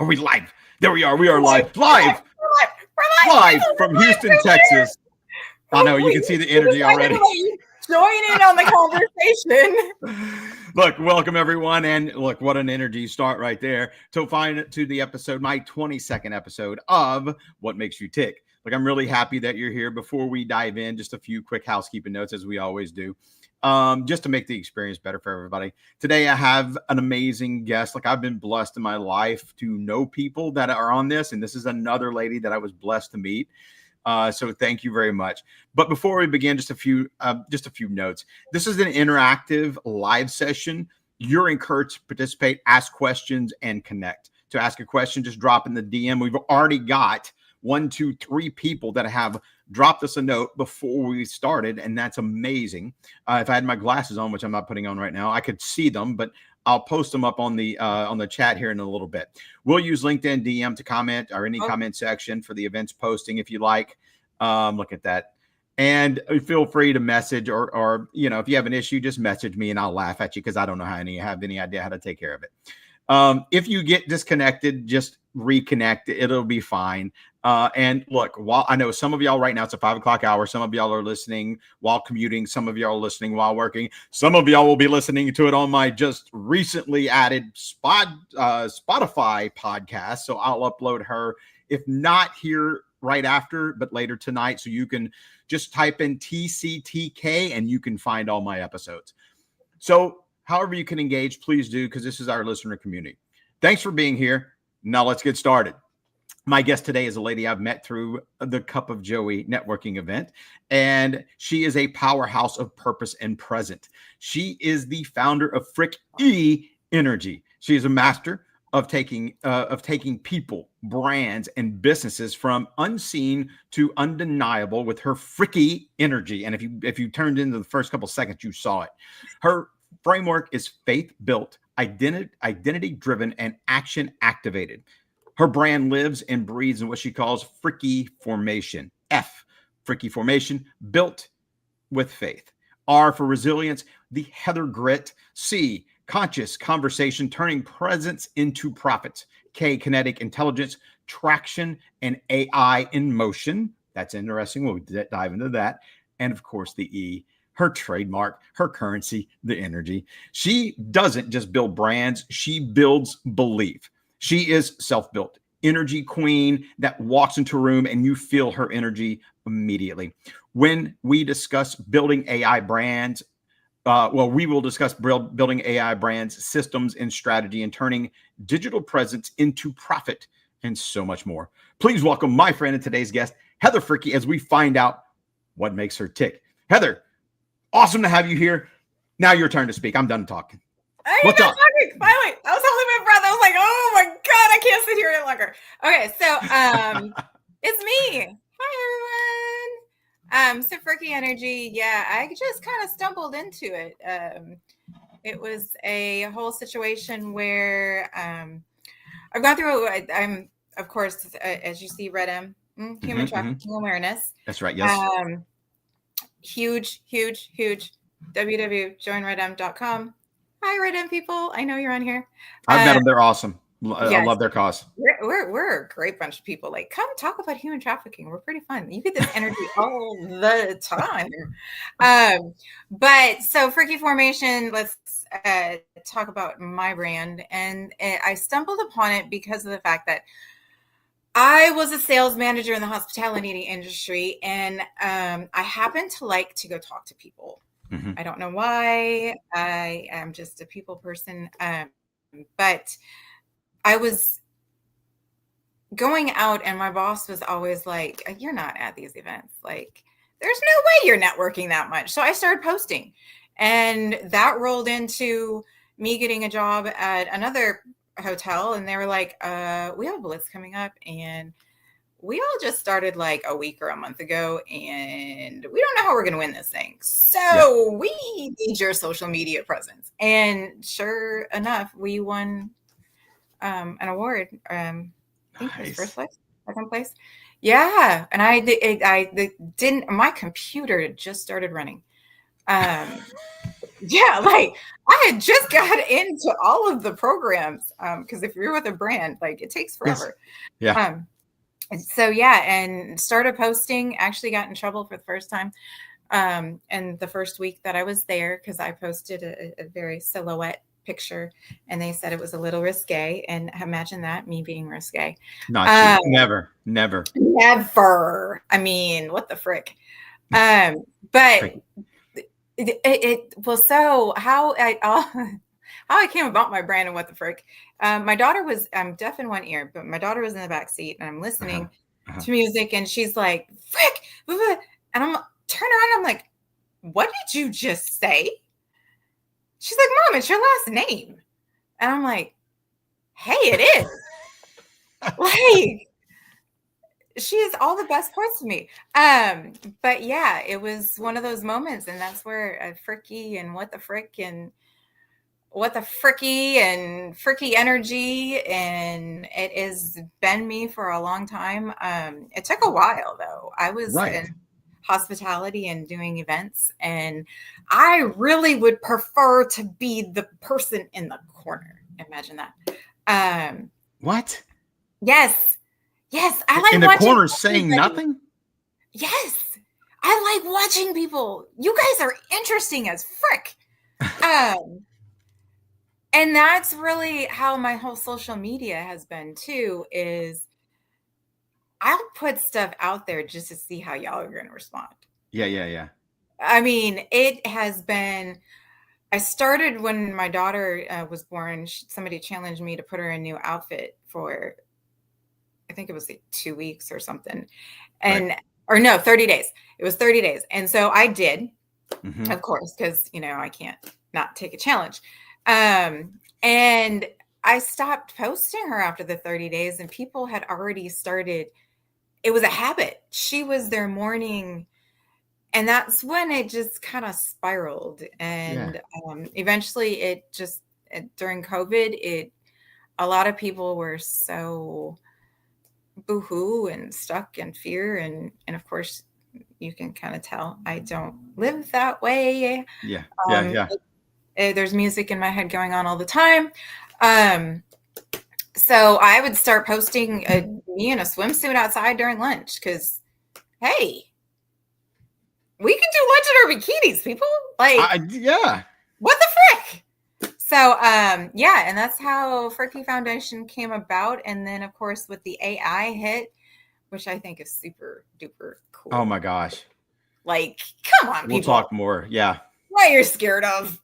Are we live? There we are. We are live. We're live. Live from Houston, Texas. I know you can see the energy already. Join in on the conversation. Look, welcome everyone, and look, what an energy start right there to the episode, my 22nd episode of What Makes You Tick. Look, I'm really happy that you're here. Before we dive in, just a few quick housekeeping notes, as we always do, just to make the experience better for everybody. Today, I have an amazing guest. Like, I've been blessed in my life to know people that are on this, and this is another lady that I was blessed to meet. So thank you very much. But before we begin, just a few notes. This is an interactive live session. You're encouraged to participate, ask questions, and connect. To ask a question, just drop in the DM. We've already got 1, 2, 3 people that have dropped us a note before we started, and that's amazing. If I had my glasses on, which I'm not putting on right now, I could see them, but I'll post them up on the chat here in a little bit. We'll use LinkedIn DM to comment or any comment section for the events posting if you like. Look at that. And feel free to message or if you have an issue, just message me and I'll laugh at you because I don't know have any idea how to take care of it. If you get disconnected, just reconnect. It'll be fine. And look, while I know some of y'all right now, it's a 5 o'clock hour. Some of y'all are listening while commuting. Some of y'all are listening while working. Some of y'all will be listening to it on my just recently added Spotify podcast. So I'll upload her, if not here right after, but later tonight. So you can just type in TCTK and you can find all my episodes. So however you can engage, please do, because this is our listener community. Thanks for being here. Now let's get started. My guest today is a lady I've met through the Cup of Joey networking event, and she is a powerhouse of purpose and present. She is the founder of Fricke Energy. She is a master of taking people, brands, and businesses from unseen to undeniable with her Fricke energy. And if you turned into the first couple seconds, you saw it. Her framework is faith-built, identity-driven, and action-activated. Her brand lives and breathes in what she calls Fricke formation. F, Fricke formation, built with faith. R for resilience, the Heather grit. C, conscious conversation, turning presence into profits. K, kinetic intelligence, traction, and AI in motion. That's interesting. We'll dive into that. And of course, the E, her trademark, her currency, the energy. She doesn't just build brands, she builds belief. She is self-built, energy queen that walks into a room and you feel her energy immediately. When we discuss building AI brands, we will discuss building AI brands, systems, and strategy, and turning digital presence into profit, and so much more. Please welcome my friend and today's guest, Heather Fricke, as we find out what makes her tick. Heather, awesome to have you here. Now your turn to speak. I'm done talking. What's up? Finally, I was holding my breath. I was like, oh my God, I can't sit here any longer. Okay, so it's me. Hi, everyone. So Fricke Energy, yeah, I just kind of stumbled into it. It was a whole situation where I've gone through, I'm, of course, as you see, Red M, human trafficking awareness. That's right, yes. Huge www.joinredm.com. Hi, Red M people. I know you're on here. I've met them. They're awesome. I love their cause. We're a great bunch of people. Like, come talk about human trafficking. We're pretty fun. You get this energy all the time. But so Fricke formation, let's talk about my brand. And I stumbled upon it because of the fact that I was a sales manager in the hospitality industry, and I happen to like to go talk to people. Mm-hmm. I don't know why. I am just a people person. But I was going out and my boss was always like, you're not at these events. Like, there's no way you're networking that much. So I started posting, and that rolled into me getting a job at another hotel. And they were like, we have a blitz coming up, and we all just started like a week or a month ago, and we don't know how we're going to win this thing. So we need your social media presence. And sure enough, we won an award. I think it was first place, second place. Yeah. And I didn't, my computer just started running. Yeah, like I had just got into all of the programs. Because if you're with a brand, like it takes Yes. forever. Yeah. So yeah, and started posting, actually got in trouble for the first time. And the first week that I was there, because I posted a very silhouette picture and they said it was a little risque. And imagine that, me being risque. Not you. Never. Never. I mean, what the frick? But so how I came about my brand and what the frick. My daughter was, I'm deaf in one ear, but my daughter was in the back seat and I'm listening to music and she's like, frick, and I'm turn around, I'm like, what did you just say? She's like, Mom, it's your last name. And I'm like, hey, it is. Like, she has all the best parts of me. But yeah, it was one of those moments, and that's where Fricke and what the frick and what the Fricke and Fricke energy, and it has been me for a long time. It took a while though. I was in hospitality and doing events, and I really would prefer to be the person in the corner. Imagine that. What? Yes. I like in the watching corner saying nothing. Yes. I like watching people. You guys are interesting as frick. And that's really how my whole social media has been too, is I'll put stuff out there just to see how y'all are going to respond. Yeah. I mean, it has been, I started when my daughter was born. Somebody challenged me to put her in a new outfit for, I think it was like 2 weeks or something. And, or no, 30 days. It was 30 days. And so I did, of course, because, I can't not take a challenge. And I stopped posting her after the 30 days and people had already started. It was a habit. She was their morning. And that's when it just kind of spiraled. And eventually it just, during COVID, a lot of people were so boohoo and stuck in fear. And of course, you can kind of tell I don't live that way. Yeah. There's music in my head going on all the time. So I would start posting me in a swimsuit outside during lunch because, hey, we can do lunch in our bikinis, people. Like, what the frick? So, and that's how Fricke Foundation came about. And then, of course, with the AI hit, which I think is super duper cool. Oh my gosh. Like, come on, people. We'll talk more. Yeah. What you're scared of.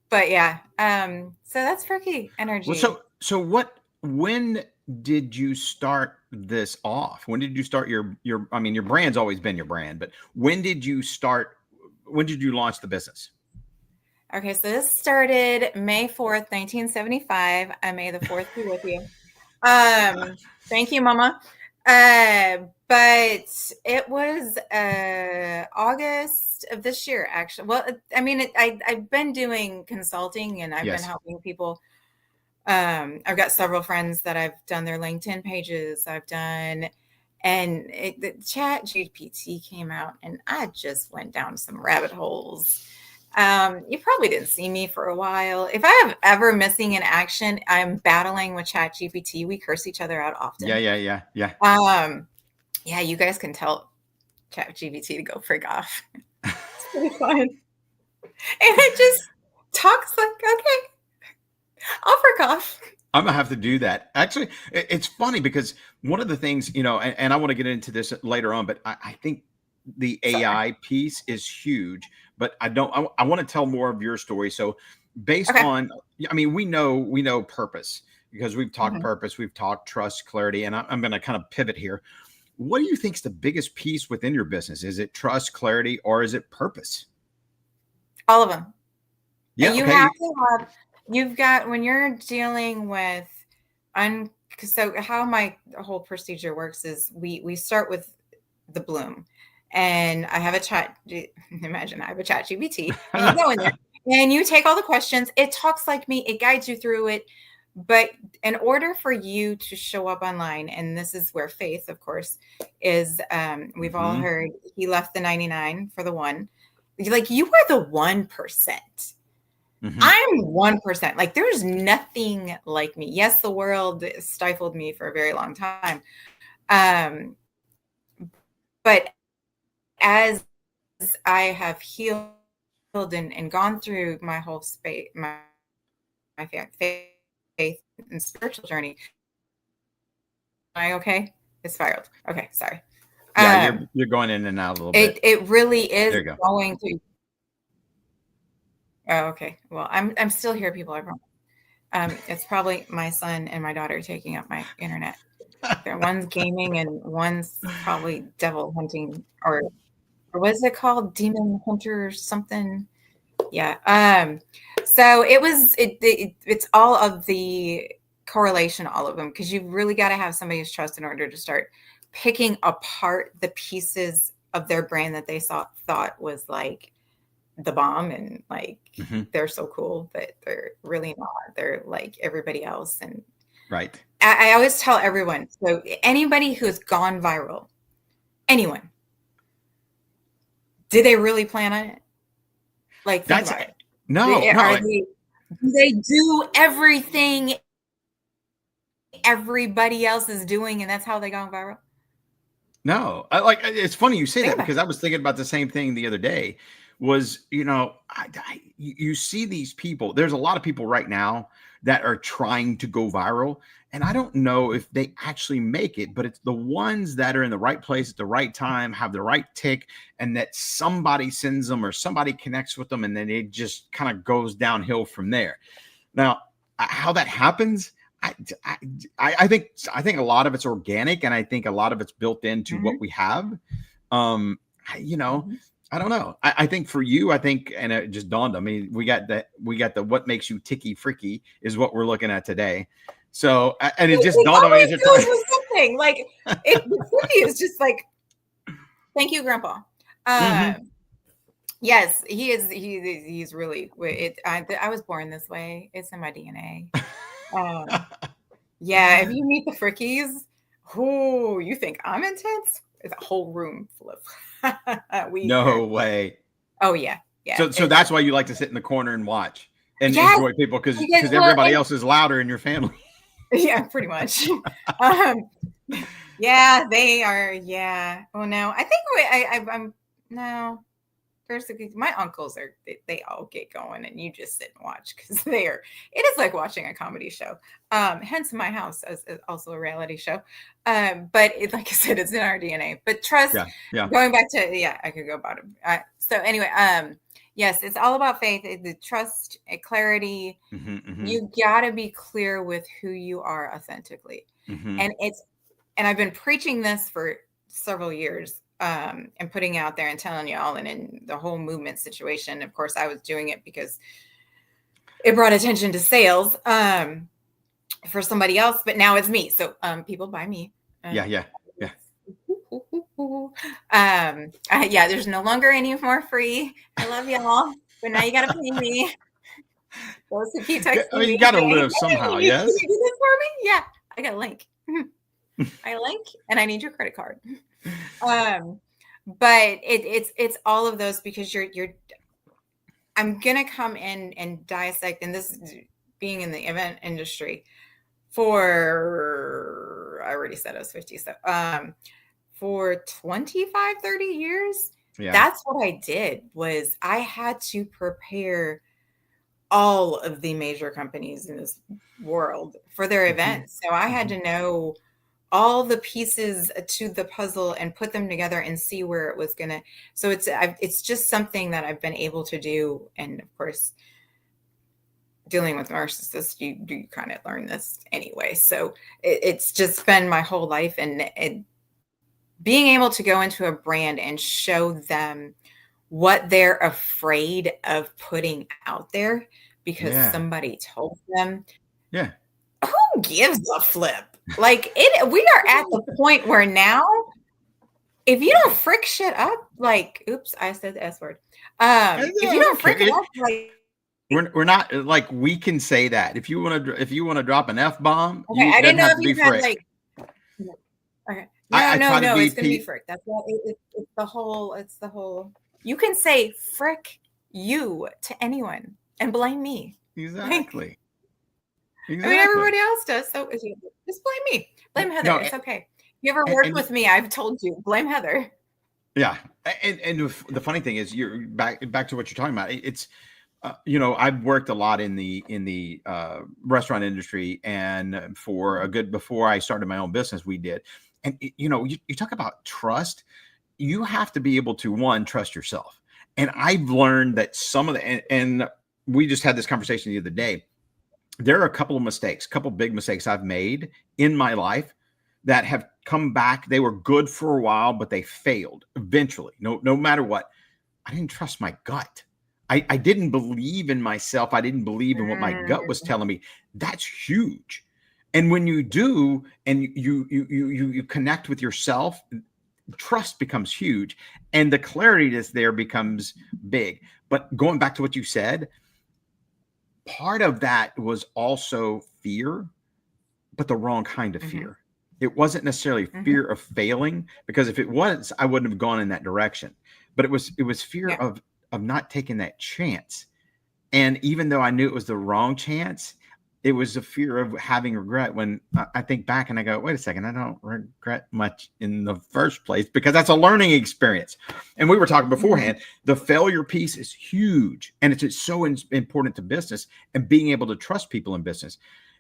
But yeah, so that's Fricke energy. Well, so when did you start this off? When did you start your I mean, your brand's always been your brand, but when did you launch the business? Okay, so this started May 4th, 1975. May the 4th be with you. Thank you, Mama. But it was August of this year, actually. Well, I mean, I've been doing consulting and I've been helping people. I've got several friends that I've done their LinkedIn pages. And the Chat GPT came out and I just went down some rabbit holes. You probably didn't see me for a while. If I am ever missing in action, I'm battling with Chat GPT. We curse each other out often. Yeah. Yeah, you guys can tell Chat GPT to go frig off. It's pretty fun. And it just talks like, okay, I'll frig off. I'm gonna have to do that. Actually, it's funny because one of the things, and I want to get into this later on, but I think the AI piece is huge, but I want to tell more of your story. So based on, I mean, we know purpose because we've talked purpose, we've talked trust, clarity, and I'm going to kind of pivot here. What do you think is the biggest piece within your business? Is it trust, clarity, or is it purpose? All of them. Yeah. You have to have, you've got, when you're dealing with, so how my whole procedure works is we start with the bloom. And I have a chat. Imagine I have a Chat GPT, and you go in there and you take all the questions. It talks like me. It guides you through it. But in order for you to show up online, and this is where faith, of course, is. We've all heard he left the 99 for the one. like, you are the 1%. I'm 1%. Like, there's nothing like me. Yes, the world stifled me for a very long time. But as I have healed and gone through my whole space, my faith and spiritual journey. Am I okay? It spiraled. Okay, sorry. Yeah, you're going in and out a little bit. It really is there you go. going to. Oh, okay. Well, I'm still here, people. I promise. It's probably my son and my daughter taking up my internet. One's gaming and one's probably devil hunting, or what is it called? Demon hunter or something. Yeah. So it's all of the correlation, all of them, because you've really got to have somebody's trust in order to start picking apart the pieces of their brand that they thought was like the bomb, and like they're so cool, but they're really not. They're like everybody else. And right. I always tell everyone, so anybody who's gone viral, anyone, did they really plan on it? Like, think about it. No. Do they do everything everybody else is doing, and that's how they gone viral? No. It's funny you say that, because I was thinking about the same thing the other day. Was, you see these people. There's a lot of people right now that are trying to go viral, and I don't know if they actually make it, but it's the ones that are in the right place at the right time, have the right tick, and that somebody sends them or somebody connects with them, and then it just kind of goes downhill from there. Now, how that happens, I think a lot of it's organic, and I think a lot of it's built into what we have. I don't know. I think for you, and it just dawned on me, we got the what makes you ticky Fricke is what we're looking at today. So, and it just dawned on me as you're talking. Something like Fricke is just like, thank you, Grandpa. Yes, he is. He's really I was born this way. It's in my DNA. Yeah, if you meet the Frickes, who you think I'm intense? It's a whole room full of. No way. Oh yeah. So that's why you like to sit in the corner and watch and enjoy people, because everybody else is louder in your family. Yeah, pretty much. Yeah, they are. Yeah. Oh no, I think I'm no. My uncles they all get going, and you just sit and watch, because it is like watching a comedy show. Hence my house is also a reality show. But like I said, it's in our DNA. But trust, going back to, I could go about it. So anyway, yes, it's all about faith, the trust, clarity. You gotta be clear with who you are authentically. And I've been preaching this for several years. And putting out there and telling y'all, and in the whole movement situation, of course, I was doing it because it brought attention to sales for somebody else, but now it's me. So people buy me. Yeah. There's no longer any more free. I love y'all, but now you got to pay me. Those who keep texting me, you got to live somehow. Yes. Can you do this for me? Yeah, I got a link. And I need your credit card. But it's all of those, because I'm gonna come in and dissect, and this being in the event industry for, I already said I was 50, so for 25, 30 years, that's what I did. Was I had to prepare all of the major companies in this world for their events. So I had to know all the pieces to the puzzle and put them together and see where it was gonna. So it's just something that I've been able to do. And of course, dealing with narcissists, you kind of learn this anyway. So it's just been my whole life, and being able to go into a brand and show them what they're afraid of putting out there because somebody told them. Yeah. Who gives a flip? Like we are at the point where now, if you don't frick shit up, like, oops, I said the S word. If you don't frick it up, like, we're not, like, we can say that if you want to drop an F bomb. Okay, I didn't know if you had like. Okay. No, it's gonna be frick. That's what it's the whole. You can say frick you to anyone and blame me. Exactly. I mean, everybody else does. So just blame me. Blame Heather. It's okay. You ever worked with me? I've told you, blame Heather. Yeah. And the funny thing is, you're back to what you're talking about. It's, I've worked a lot in the restaurant industry, and before I started my own business, we did. And you talk about trust. You have to be able to, one, trust yourself. And I've learned that some of and we just had this conversation the other day. There are a couple of big mistakes I've made in my life that have come back. They were good for a while, but they failed eventually. No matter what. I didn't trust my gut. I didn't believe in myself. I didn't believe in what my gut was telling me. That's huge. And when you do, and you connect with yourself, trust becomes huge, and the clarity that's there becomes big. But going back to what you said, part of that was also fear, but the wrong kind of fear. It wasn't necessarily fear of failing, because if it was, I wouldn't have gone in that direction. But it was fear of not taking that chance. And even though I knew it was the wrong chance, it was a fear of having regret. When I think back and I go, wait a second, I don't regret much in the first place, because that's a learning experience. And we were talking beforehand, the failure piece is huge. And it's so important to business, and being able to trust people in business,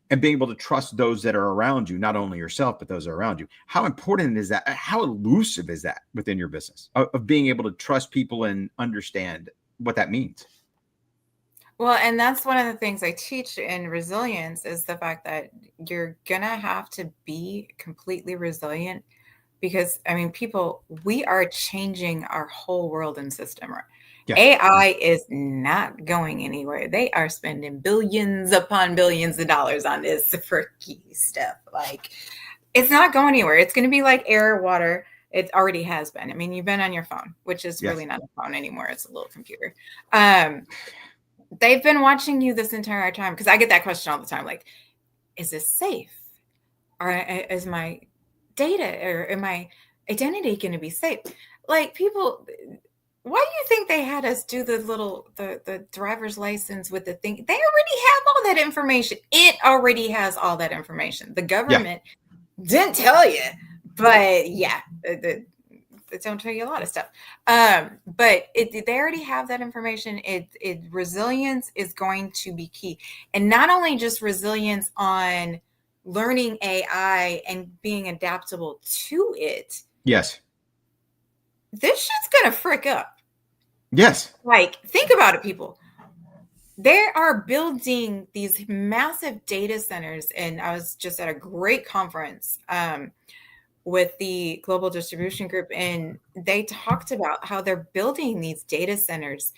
and being able to trust those that are around you, not only yourself, but those that are around you. How important is that? How elusive is that within your business, of being able to trust people and understand what that means? Well, and that's one of the things I teach in resilience, is the fact that you're going to have to be completely resilient, because, I mean, we are changing our whole world and system. Yeah. AI is not going anywhere. They are spending billions upon billions of dollars on this Fricke stuff. Like, it's not going anywhere. It's going to be like air, water. It already has been. I mean, you've been on your phone, which is really not a phone anymore. It's a little computer. They've been watching you this entire time, because I get that question all the time. Like, is this safe? Or is my data or my identity going to be safe? Like, people, why do you think they had us do the driver's license with the thing? They already have all that information. It already has all that information. The government didn't tell you, but it don't tell you a lot of stuff. But they already have that information. Resilience is going to be key. And not only just resilience on learning AI and being adaptable to it. Yes. This shit's going to frick up. Yes. Like, think about it, people. They are building these massive data centers. And I was just at a great conference with the Global Distribution Group, and they talked about how they're building these data centers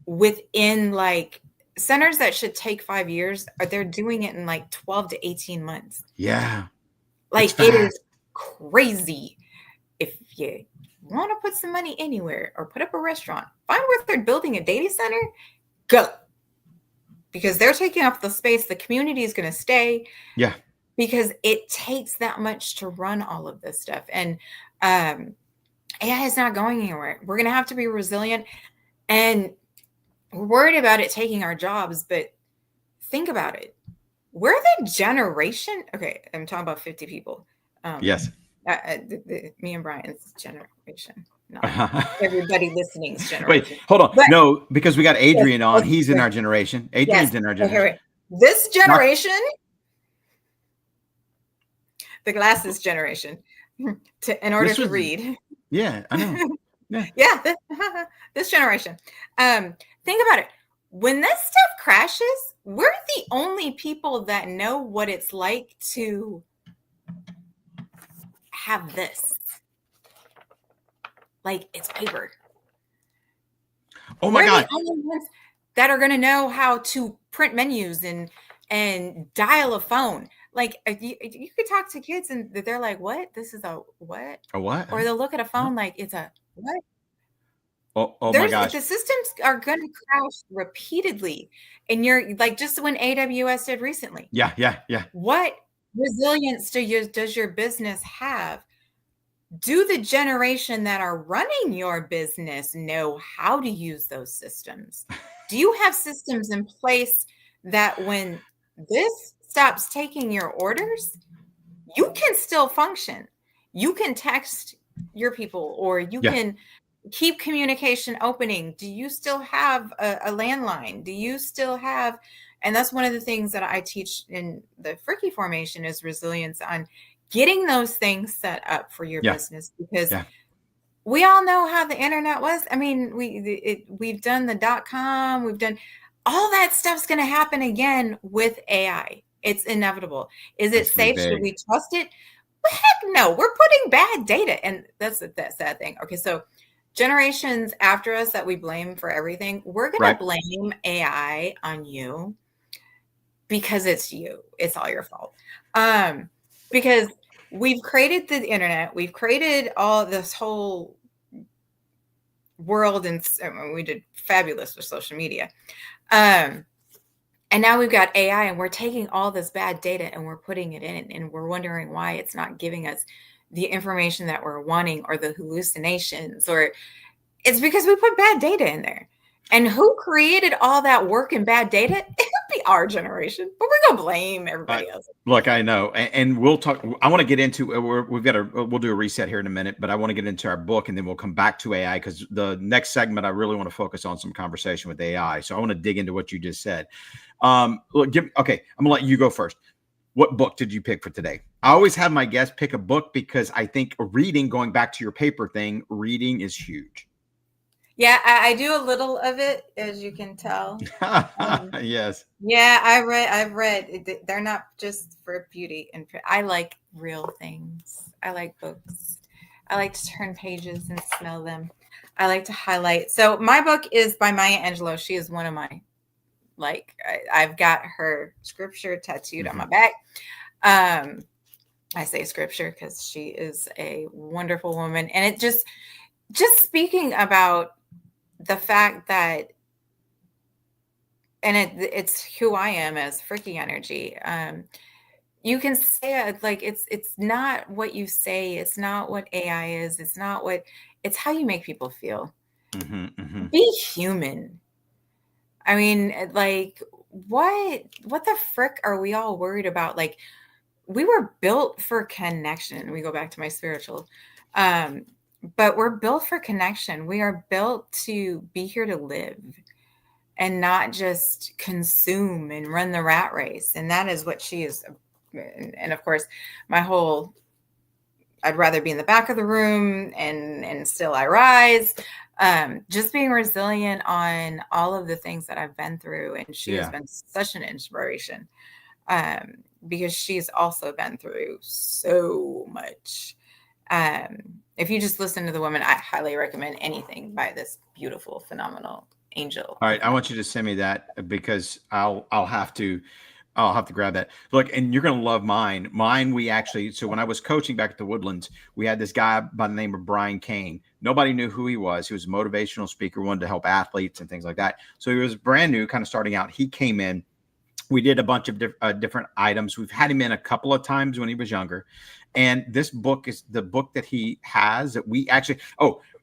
within, like, centers that should take 5 years, or they're doing it in like 12 to 18 months. Yeah. Like, it is crazy. If you want to put some money anywhere or put up a restaurant, find where they're building a data center, go. Because they're taking up the space. The community is going to stay. Yeah. Because it takes that much to run all of this stuff. And AI is not going anywhere. We're going to have to be resilient. And we're worried about it taking our jobs, but think about it. We're the generation. Okay, I'm talking about 50 people. Yes. Me and Bryan's generation. Not everybody listening's generation. Wait, hold on. No, because we got Adrian on. He's in our generation. Adrian's in our generation. This generation, the glasses generation, in order to read. Yeah, I know. Yeah, this generation. Think about it. When this stuff crashes, we're the only people that know what it's like to have this. Like, it's paper. Oh my God. We're the only ones that are going to know how to print menus and dial a phone. Like, you could talk to kids and they're like, what? This is a what? A what? Or they'll look at a phone like it's a what? Oh my gosh. The systems are going to crash repeatedly. And you're like, just when AWS did recently. Yeah. What resilience does your business have Do the generation that are running your business know how to use those systems? Do you have systems in place that when this stops taking your orders, you can still function? You can text your people, or you Yeah. can keep communication opening. Do you still have a landline? Do you still have, and that's one of the things that I teach in the Fricke formation, is resilience on getting those things set up for your Yeah. business, because Yeah. we all know how the internet was. I mean, we've done the .com, we've done all that stuff's going to happen again with AI. It's inevitable. Is it It's gonna be safe? Should big. we trust it? Well, heck no. We're putting bad data, and that's the sad thing. Okay, so generations after us that we blame for everything, we're going to Right. blame AI on you because it's you. It's all your fault. Because we've created the internet, we've created all this whole world, and we did fabulous with social media. And now we've got AI, and we're taking all this bad data and we're putting it in, and we're wondering why it's not giving us the information that we're wanting, or the hallucinations, or it's because we put bad data in there. And who created all that work and bad data? It would be our generation, but we're gonna blame everybody else. Look, I know, and we'll talk. I want to get into. We'll do a reset here in a minute, but I want to get into our book, and then we'll come back to AI, because the next segment I really want to focus on some conversation with AI. So I want to dig into what you just said. Look, okay, I'm gonna let you go first. What book did you pick for today? I always have my guests pick a book, because I think reading, going back to your paper thing, reading is huge. Yeah, I do a little of it, as you can tell. Yes. Yeah, I've read. They're not just for beauty, and I like real things. I like books. I like to turn pages and smell them. I like to highlight. So my book is by Maya Angelou. She is one of my, I've got her scripture tattooed on my back. I say scripture because she is a wonderful woman, and it just speaking about the fact that, and it's who I am as Fricke energy. You can say it like it's not what you say, it's not what AI is, it's how you make people feel. Be human. I mean, like, what the frick are we all worried about? Like, we were built for connection. We go back to my spiritual. But we're built for connection. We are built to be here to live and not just consume and run the rat race. And that is what she is. And of course, my whole, I'd rather be in the back of the room and still I rise. Just being resilient on all of the things that I've been through. And she has been such an inspiration, because she's also been through so much. If you just listen to the woman, I highly recommend anything by this beautiful, phenomenal angel. All right, I want you to send me that, because I'll have to grab that. Look, and you're gonna love mine. Mine, so when I was coaching back at the Woodlands, we had this guy by the name of Bryan. Nobody knew who he was. He was a motivational speaker, wanted to help athletes and things like that. So he was brand new, kind of starting out. He came in. We did a bunch of different items. We've had him in a couple of times when he was younger. And this book is the book that he has that we actually,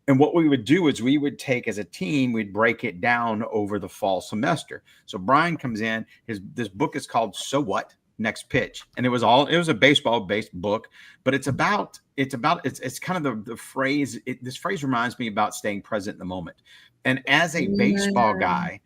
and what we would do is we would take as a team, we'd break it down over the fall semester. So Bryan comes in, this book is called So What? Next Pitch. And it was a baseball based book, but it's kind of the phrase, this phrase reminds me about staying present in the moment. And as a baseball guy,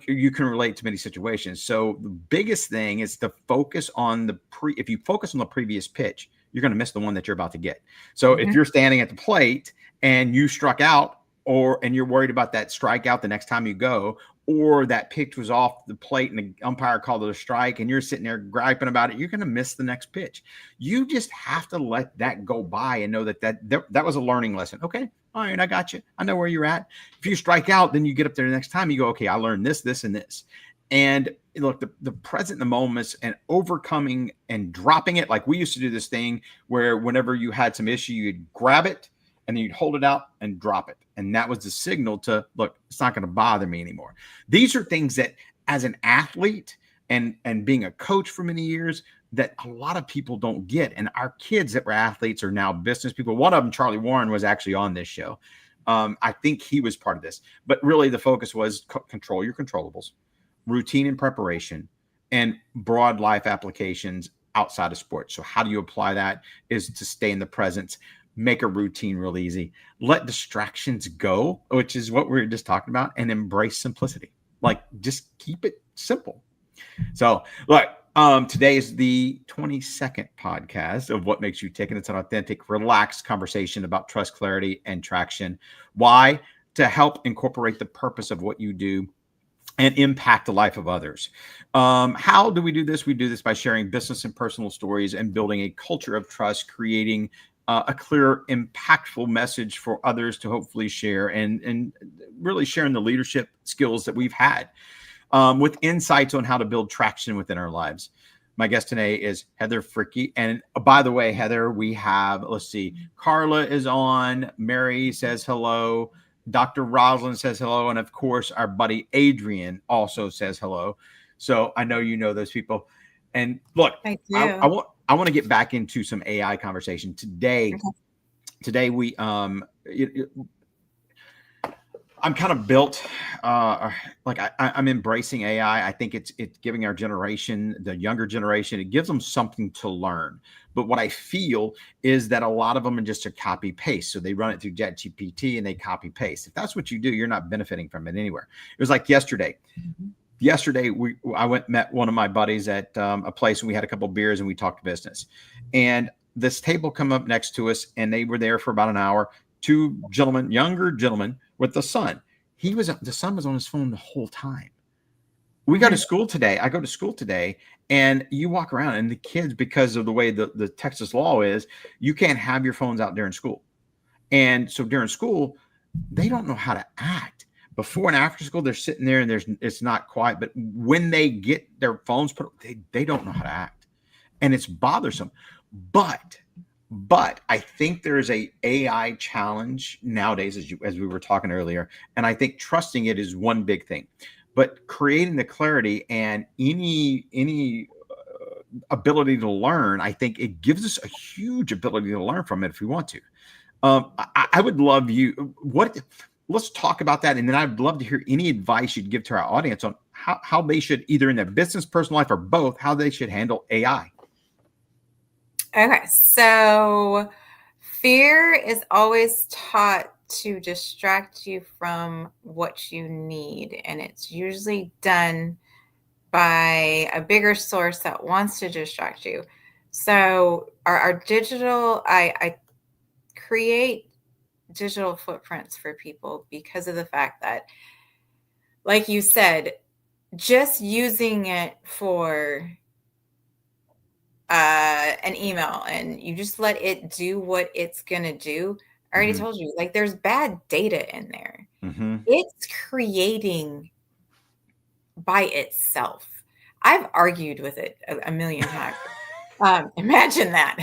you can relate to many situations. So the biggest thing is to focus on if you focus on the previous pitch, you're going to miss the one that you're about to get. So if you're standing at the plate and you struck out, and you're worried about that strikeout the next time you go, or that pitch was off the plate and the umpire called it a strike and you're sitting there griping about it, you're going to miss the next pitch. You just have to let that go by and know that was a learning lesson. Okay. All right. I got you. I know where you're at. If you strike out, then you get up there the next time, you go, okay, I learned this, this, and this. And look, the present in the moments and overcoming and dropping it. Like we used to do this thing where whenever you had some issue, you'd grab it and then you'd hold it out and drop it. And that was the signal to, look, it's not going to bother me anymore. These are things that as an athlete and being a coach for many years, that a lot of people don't get. And our kids that were athletes are now business people. One of them, Charlie Warren, was actually on this show. I think he was part of this, but really the focus was control your controllables, routine and preparation, and broad life applications outside of sports. So how do you apply that is to stay in the present, make a routine real easy, let distractions go, which is what we were just talking about, and embrace simplicity. Like just keep it simple. So look, today is the 22nd podcast of What Makes You Tick, and it's an authentic, relaxed conversation about trust, clarity, and traction. Why? To help incorporate the purpose of what you do and impact the life of others. How do we do this? We do this by sharing business and personal stories and building a culture of trust, creating a clear, impactful message for others to hopefully share, and really sharing the leadership skills that we've had with insights on how to build traction within our lives. My guest today is Heather Fricke. And by the way, Heather, we have, let's see, Carla is on, Mary says hello, Dr. Rosalind says hello, and of course, our buddy Adrian also says hello. So I know you know those people. And look, I want to get back into some AI conversation today. Okay. Today we I'm kind of built like I'm embracing AI. I think it's giving our generation, the younger generation, it gives them something to learn. But what I feel is that a lot of them are just a copy paste. So they run it through ChatGPT and they copy paste. If that's what you do, you're not benefiting from it anywhere. It was like yesterday. Mm-hmm. Yesterday, I went met one of my buddies at a place, and we had a couple of beers and we talked business. And this table come up next to us, and they were there for about an hour. Two gentlemen, younger gentlemen with the son. The son was on his phone the whole time. We go to school today. I go to school today, and you walk around, and the kids, because of the way the Texas law is, you can't have your phones out during school. And so during school, they don't know how to act. Before and after school, they're sitting there, and it's not quiet. But when they get their phones put, they don't know how to act, and it's bothersome. But I think there is a AI challenge nowadays, as we were talking earlier, and I think trusting it is one big thing. But creating the clarity and any ability to learn, I think it gives us a huge ability to learn from it if we want to. I would love you. Let's talk about that, and then I'd love to hear any advice you'd give to our audience on how they should, either in their business, personal life, or both, how they should handle AI. Okay, so fear is always taught to distract you from what you need, and it's usually done by a bigger source that wants to distract you. So our digital, I create digital footprints for people because of the fact that, like you said, just using it for an email and you just let it do what it's going to do. I already told you, like, there's bad data in there. It's creating by itself. I've argued with it a million times. Imagine that.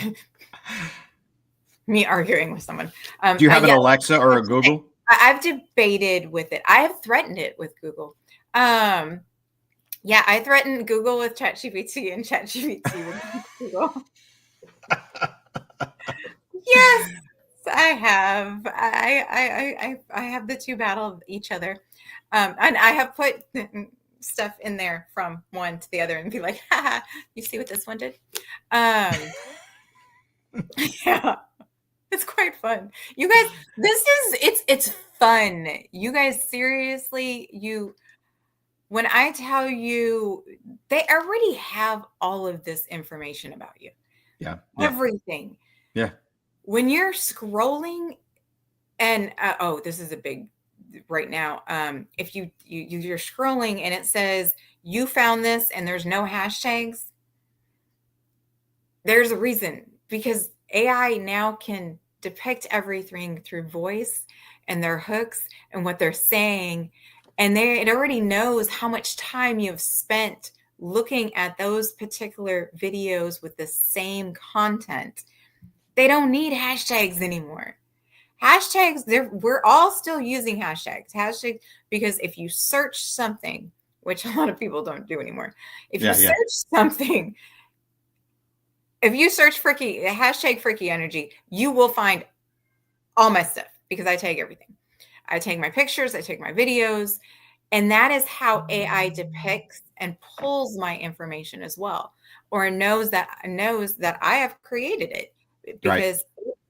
Me arguing with someone. Do you have an Alexa or a Google? I've debated with it. I have threatened it with Google. Yeah, I threatened Google with ChatGPT and ChatGPT with Google. Yes, I have. I have the two battle each other, and I have put stuff in there from one to the other and be like, haha, you see what this one did? Yeah, it's quite fun. You guys, it's fun. You guys, seriously, when I tell you, they already have all of this information about you. Yeah. Everything. Yeah. When you're scrolling and, this is a big right now. If you're scrolling and it says you found this and there's no hashtags, there's a reason, because AI now can depict everything through voice and their hooks and what they're saying. And it already knows how much time you've spent looking at those particular videos with the same content. They don't need hashtags anymore. Hashtags, we're all still using hashtags. Hashtags, because if you search something, which a lot of people don't do anymore, if you search something, If you search Fricke, hashtag Fricke energy, you will find all my stuff because I tag everything. I take my pictures, I take my videos, and that is how AI depicts and pulls my information as well, or knows that I have created it because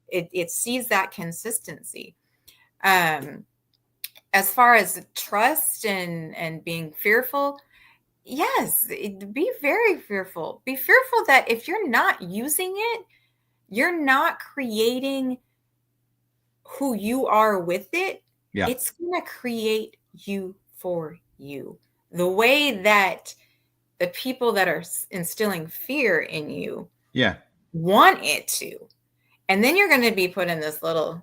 it sees that consistency. As far as trust and being fearful, yes, be very fearful. Be fearful that if you're not using it, you're not creating who you are with it. Yeah. It's going to create you for you. The way that the people that are instilling fear in you want it to. And then you're going to be put in this little,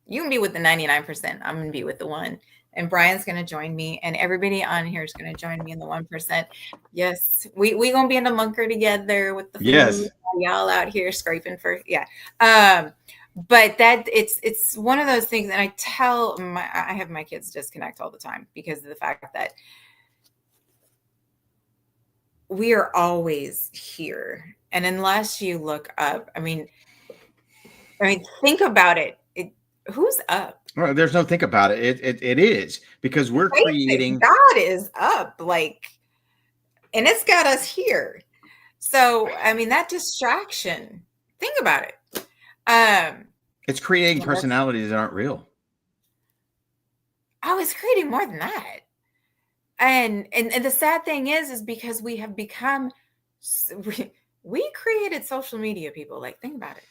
you can be with the 99%. I'm going to be with the 1%. And Bryan's going to join me. And everybody on here is going to join me in the 1%. Yes. We going to be in the bunker together with the food. Yes. Y'all out here scraping for, yeah. But that it's one of those things. And I have my kids disconnect all the time because of the fact that we are always here. And unless you look up, I mean, think about it. Who's up? Well, there's no think about it. It is because we're creating. God is up, and it's got us here. So, I mean, that distraction, think about it. It's creating personalities that aren't real. Oh, it's creating more than that. And the sad thing is because we have become, we created social media people. Like, think about it.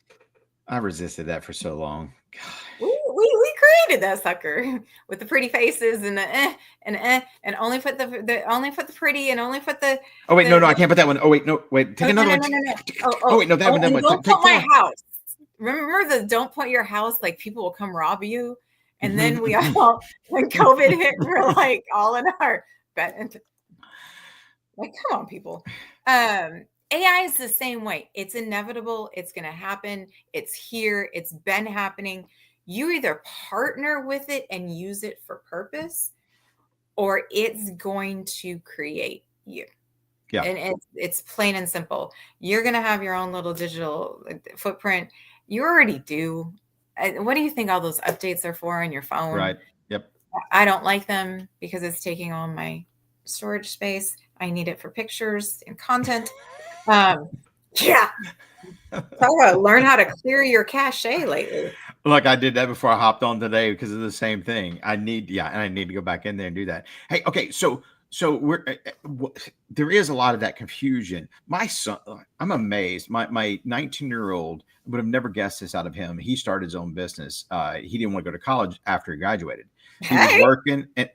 I resisted that for so long. God. We created that sucker with the pretty faces and the and only put the pretty and only put the. Oh wait, no, I can't put that one. Oh wait, no, wait, take another one. No. Oh wait, no, that one. Don't put my house. Remember the don't put your house, like people will come rob you. And then we all, when COVID hit, we're like all in our bed. Like, come on, people. AI is the same way. It's inevitable. It's going to happen. It's here. It's been happening. You either partner with it and use it for purpose, or it's going to create you. Yeah. And it's plain and simple. You're going to have your own little digital footprint. You already do. What do you think all those updates are for on your phone? Right. Yep. I don't like them because it's taking all my storage space. I need it for pictures and content. Yeah. I gotta learn how to clear your cache lately. Look, I did that before I hopped on today because of the same thing. I need to go back in there and do that. Hey, okay, so there is a lot of that confusion. My son, I'm amazed. My 19-year-old would have never guessed this out of him. He started his own business. He didn't want to go to college after he graduated. He was working and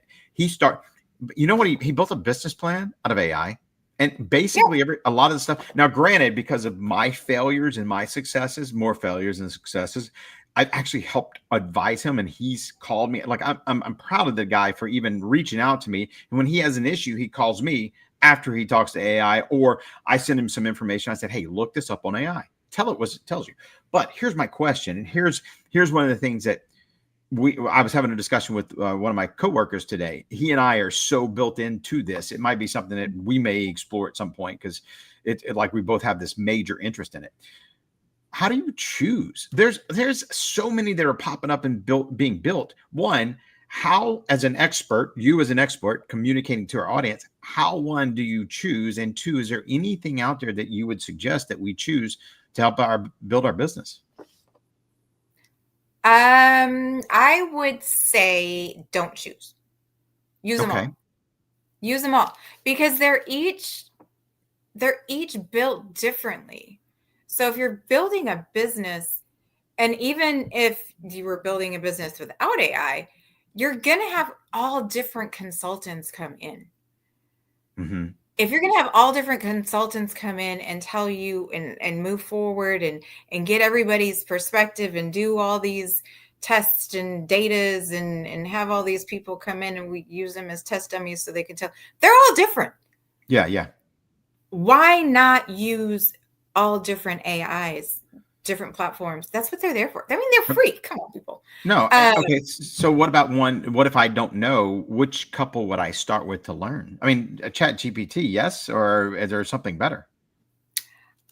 you know what? He built a business plan out of AI. And basically a lot of the stuff. Now, granted, because of my failures and my successes, more failures than successes, I've actually helped advise him, and he's called me. Like I'm proud of the guy for even reaching out to me. And when he has an issue, he calls me after he talks to AI, or I send him some information. I said, hey, look this up on AI. Tell it what it tells you. But here's my question, and here's one of the things that I was having a discussion with one of my coworkers today. He and I are so built into this. It might be something that we may explore at some point because it like we both have this major interest in it. How do you choose? There's so many that are popping up and being built. One, how as an expert, you as an expert communicating to our audience, how do you choose? And two, is there anything out there that you would suggest that we choose to help build our business? I would say don't choose. Use them all. Use them all because they're each built differently. So if you're building a business, and even if you were building a business without AI, you're going to have all different consultants come in. Mm-hmm. If you're going to have all different consultants come in and tell you and move forward and get everybody's perspective and do all these tests and datas and have all these people come in and we use them as test dummies so they can tell, they're all different. Yeah. Why not use all different AIs, different platforms? That's what they're there for. I mean, they're free. Come on, people. No. Okay. So what about what if I don't know, which couple would I start with to learn? I mean, a Chat GPT, yes, or is there something better?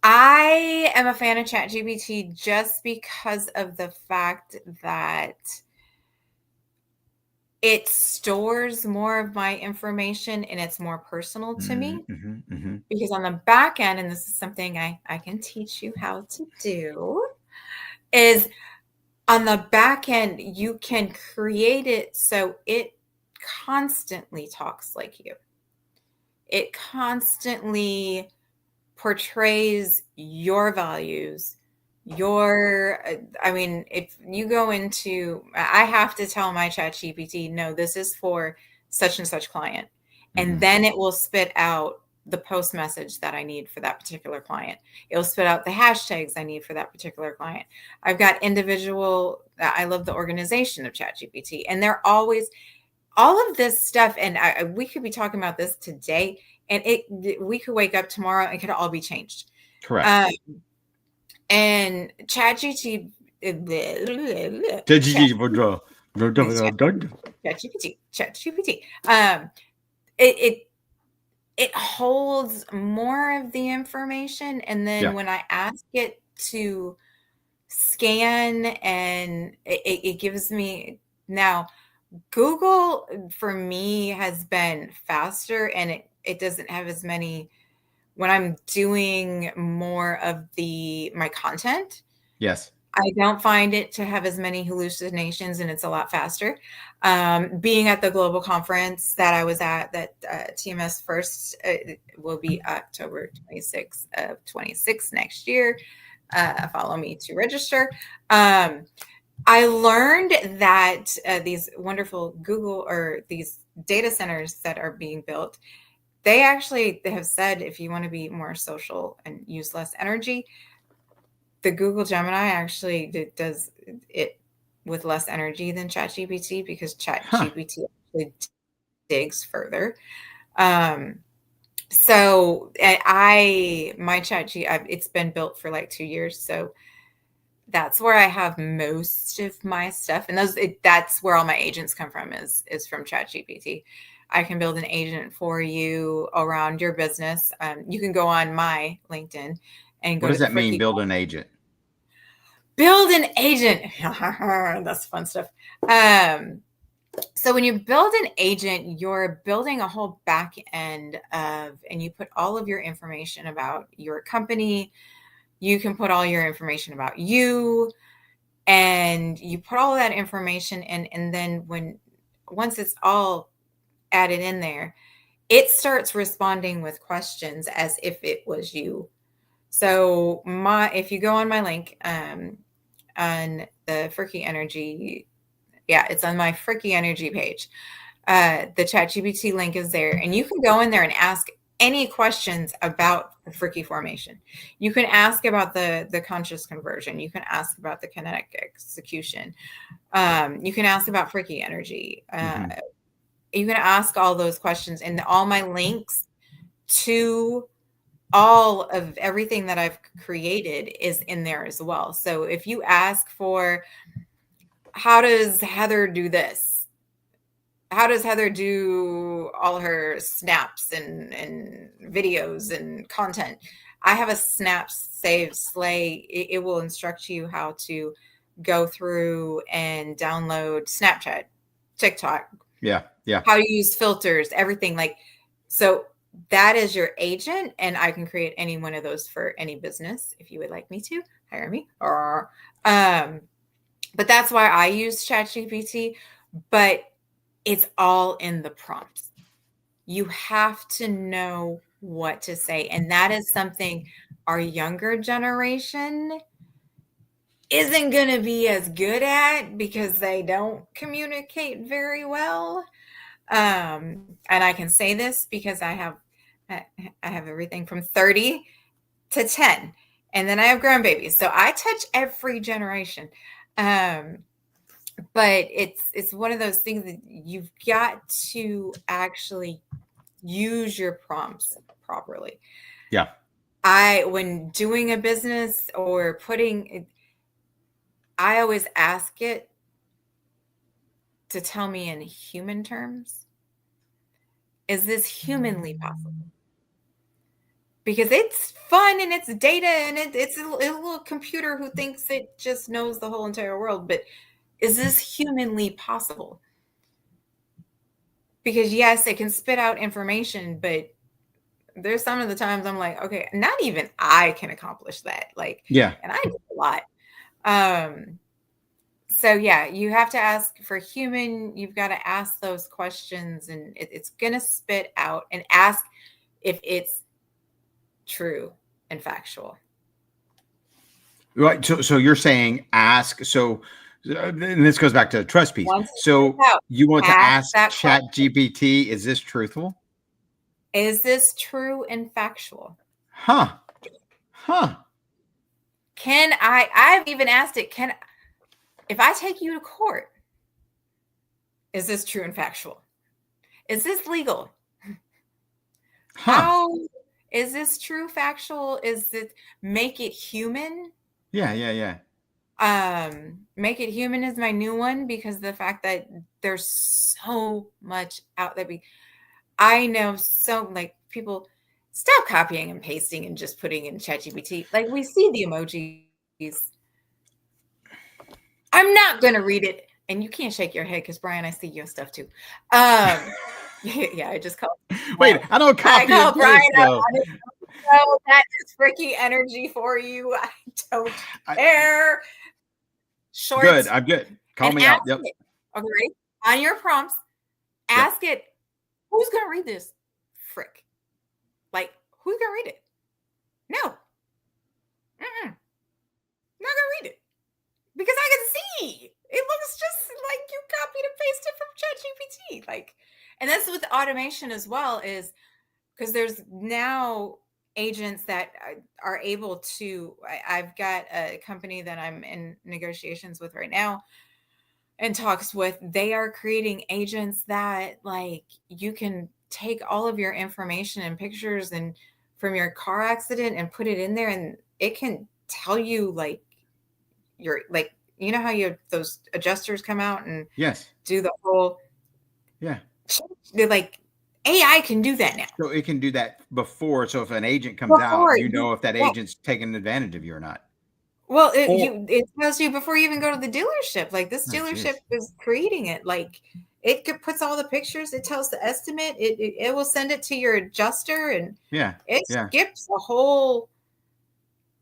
I am a fan of ChatGPT just because of the fact that it stores more of my information and it's more personal to me. Because on the back end, and this is something I can teach you how to do, is on the back end, you can create it so it constantly talks like you. It constantly portrays your values, I mean, if you go into, I have to tell my chat GPT, no, this is for such and such client. And then it will spit out the post message that I need for that particular client. It'll spit out the hashtags I need for that particular client. I've got I love the organization of ChatGPT, and they're always, all of this stuff. And we could be talking about this today, and we could wake up tomorrow and it could all be changed. Correct. And ChatGPT, ChatGPT, it holds more of the information, and then when I ask it to scan, and it gives me, now Google for me has been faster, and it doesn't have as many, when I'm doing more of my content. Yes. I don't find it to have as many hallucinations, and it's a lot faster. Being at the global conference that I was at, that TMS First, will be October 26th of 26 next year. Follow me to register. I learned that these wonderful Google, or these data centers that are being built, they have said, if you want to be more social and use less energy, the Google Gemini actually does it with less energy than ChatGPT, because ChatGPT actually digs further. So my ChatGPT, it's been built for like 2 years, so that's where I have most of my stuff, and that's where all my agents come from, is from ChatGPT. I can build an agent for you around your business. You can go on my LinkedIn and go. What does to that mean, build an agent? Build an agent. That's fun stuff. So when you build an agent, you're building a whole back end and you put all of your information about your company. You can put all your information about you, and you put all of that information in, and then once it's all added in there, it starts responding with questions as if it was you. So if you go on my link, on the Fricke Energy, it's on my Fricke Energy page. The ChatGPT link is there, and you can go in there and ask any questions about the Fricke formation. You can ask about the conscious conversion. You can ask about the kinetic execution. You can ask about Fricke Energy. You can ask all those questions, and all my links to all of everything that I've created is in there as well. So if you ask for, how does Heather do this? How does Heather do all her snaps and videos and content? I have a snap, save, slay. It will instruct you how to go through and download Snapchat, TikTok. Yeah. How to use filters, everything. So that is your agent, and I can create any one of those for any business. If you would like me to hire me, but that's why I use ChatGPT. But it's all in the prompts. You have to know what to say, and that is something our younger generation isn't going to be as good at, because they don't communicate very well. And I can say this because I have everything from 30 to 10, and then I have grandbabies. So I touch every generation. But it's one of those things that you've got to actually use your prompts properly. Yeah. When doing a business or I always ask it to tell me in human terms. Is this humanly possible? because it's fun and it's data and it's a little computer who thinks it just knows the whole entire world. But is this humanly possible? Because yes, it can spit out information, but there's some of the times I'm like, okay, not even I can accomplish that. Like, Yeah. and I do a lot. So yeah, you have to ask for human. You've got to ask those questions, and it's gonna spit out and ask if it's true and factual. Right. So you're saying ask. So and this goes back to the trust piece. Once So out, you want to ask that Chat question. GPT, is this truthful? Is this true and factual? Huh. Can I've even asked it, if I take you to court, is this true and factual? Is this legal? How is this true, factual? Is it make it human? Yeah. Make it human is my new one, because the fact that there's so much out there. I know so, like, people stop copying and pasting and just putting in ChatGPT. Like, we see the emojis. I'm not gonna read it, and you can't shake your head because Bryan, I see your stuff too. Yeah, I just called. Wait, I don't copy and paste Bryan though. So that is Fricke energy for you. I don't care. Short. Good. I'm good. Call me out. Yep. Okay, ready? On your prompts, ask it, who's going to read this? Frick. Like, who's going to read it? No. Not going to read it. Because I can see. It looks just like you copied and pasted from ChatGPT. Like, and that's with automation as well, is because there's now agents that are able to, I've got a company that I'm in negotiations with right now and talks with. They are creating agents that, like, you can take all of your information and pictures and from your car accident and put it in there, and it can tell you, like, your, like, you know how you have those adjusters come out and do the whole like, AI can do that now. So it can do that before. So if an agent comes out, you know if that agent's taking advantage of you or not. Well, it tells you before you even go to the dealership. Like, this dealership is creating it. Like, it puts all the pictures. It tells the estimate. It will send it to your adjuster, and it skips a whole.